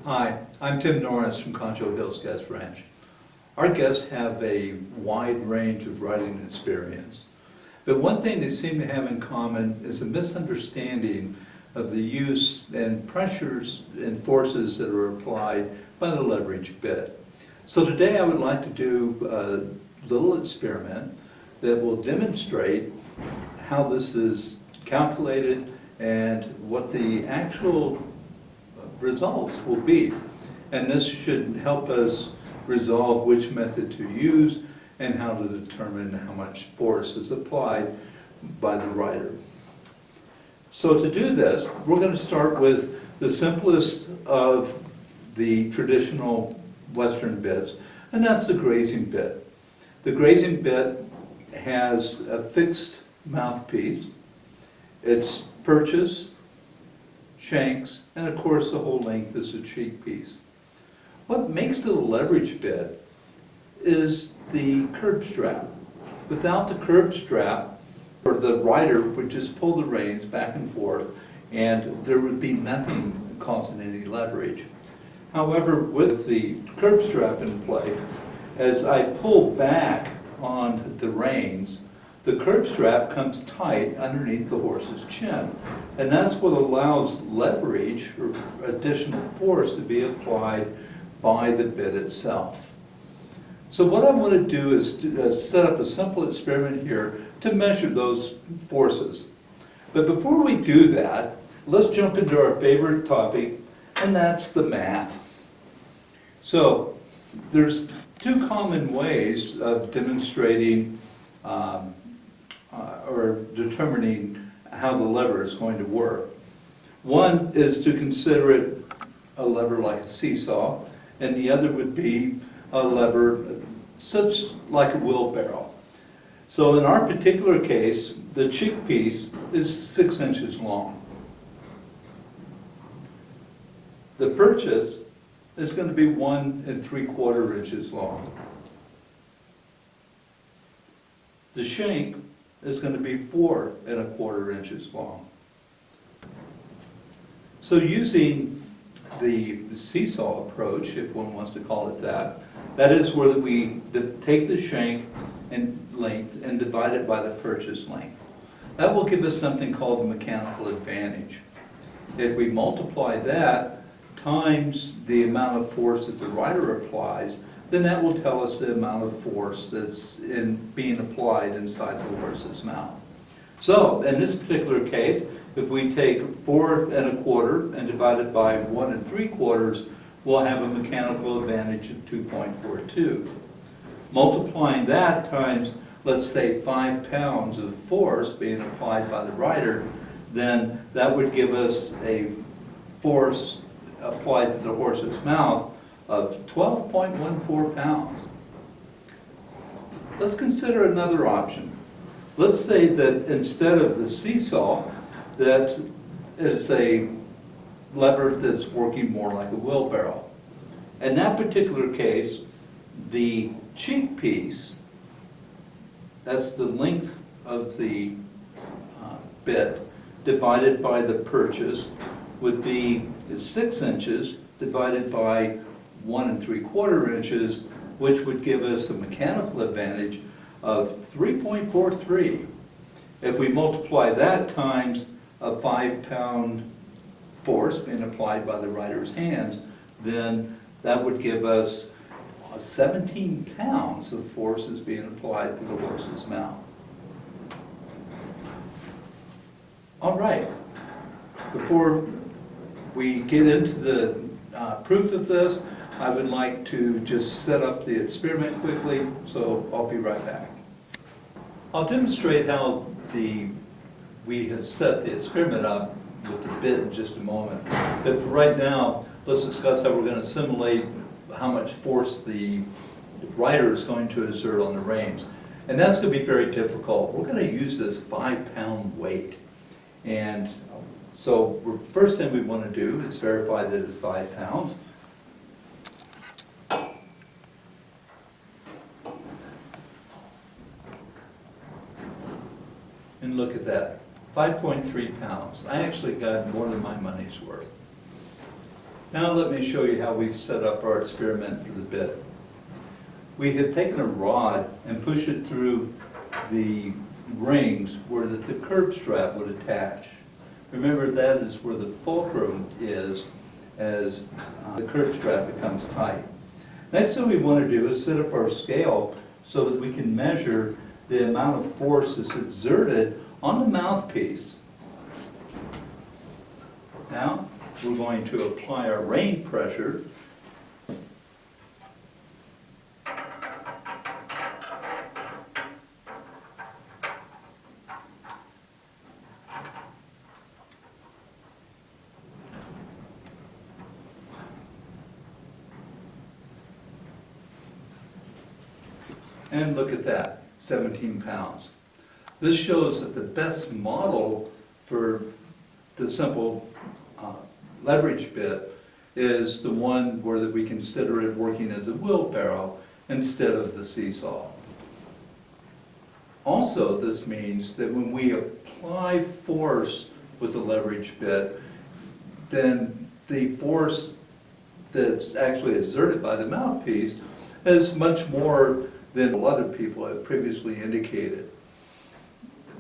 Hi, I'm Tim Norris from Concho Hills Guest Ranch. Our guests have a wide range of riding experience, but one thing they seem to have in common is a misunderstanding of the use and pressures and forces that are applied by the leverage bit. So today I would like to do a little experiment that will demonstrate how this is calculated and what the actual results will be. And this should help us resolve which method to use and how to determine how much force is applied by the rider. So to do this, we're going to start with the simplest of the traditional Western bits, and that's the grazing bit. The grazing bit has a fixed mouthpiece. It's purchase, shanks, and of course the whole length is a cheek piece. What makes the leverage bit is the curb strap. Without the curb strap, or the rider would just pull the reins back and forth and there would be nothing causing any leverage. However, with the curb strap in play, as I pull back on the reins, the curb strap comes tight underneath the horse's chin. And that's what allows leverage or additional force to be applied by the bit itself. So what I want to do is set up a simple experiment here to measure those forces. But before we do that, let's jump into our favorite topic, and that's the math. So there's two common ways of demonstrating or determining how the lever is going to work. One is to consider it a lever like a seesaw, and the other would be a lever such like a wheelbarrow. So in our particular case, the cheek piece is 6 inches long. The purchase is going to be 1 3/4 inches long. The shank is going to be 4 1/4 inches long. So using the seesaw approach, if one wants to call it that, that is where we take the shank and length and divide it by the purchase length. That will give us something called the mechanical advantage. If we multiply that times the amount of force that the rider applies, then that will tell us the amount of force that's being applied inside the horse's mouth. So, in this particular case, if we take 4 1/4 and divide it by 1 3/4, we'll have a mechanical advantage of 2.42. Multiplying that times, let's say, 5 pounds of force being applied by the rider, then that would give us a force applied to the horse's mouth of 12.14 pounds. Let's consider another option. Let's say that instead of the seesaw, that it's a lever that's working more like a wheelbarrow. In that particular case, the cheek piece, that's the length of the bit, divided by the purchase, would be 6 inches divided by 1 3/4 inches, which would give us a mechanical advantage of 3.43. If we multiply that times a 5-pound force being applied by the rider's hands, then that would give us 17 pounds of forces being applied to the horse's mouth. All right, before we get into the proof of this, I would like to just set up the experiment quickly, so I'll be right back. I'll demonstrate how we have set the experiment up with the bit in just a moment. But for right now, let's discuss how we're going to simulate how much force the rider is going to exert on the reins. And that's going to be very difficult. We're going to use this 5-pound weight. And so the first thing we want to do is verify that it's 5 pounds. And look at that, 5.3 pounds. I actually got more than my money's worth. Now let me show you how we've set up our experiment for the bit. We have taken a rod and pushed it through the rings where the curb strap would attach. Remember, that is where the fulcrum is as the curb strap becomes tight. Next thing we want to do is set up our scale so that we can measure the amount of force that's exerted on the mouthpiece. Now, we're going to apply our rein pressure. And look at that, 17 pounds. This shows that the best model for the simple leverage bit is the one where we consider it working as a wheelbarrow instead of the seesaw. Also, this means that when we apply force with a leverage bit, then the force that's actually exerted by the mouthpiece is much more than other people have previously indicated.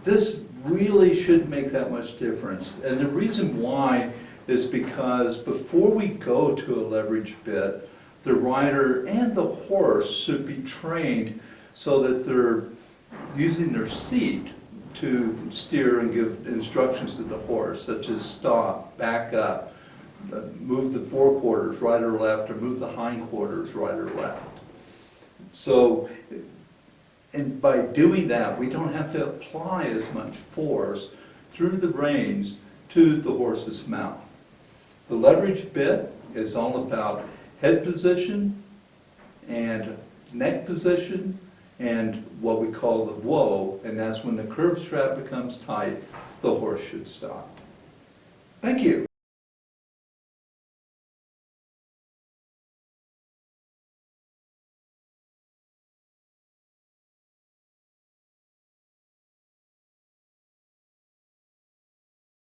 This really shouldn't make that much difference. And the reason why is because before we go to a leverage bit, the rider and the horse should be trained so that they're using their seat to steer and give instructions to the horse, such as stop, back up, move the forequarters right or left, or move the hindquarters right or left. So, and by doing that, we don't have to apply as much force through the reins to the horse's mouth. The leverage bit is all about head position and neck position and what we call the whoa, and that's when the curb strap becomes tight, the horse should stop. Thank you.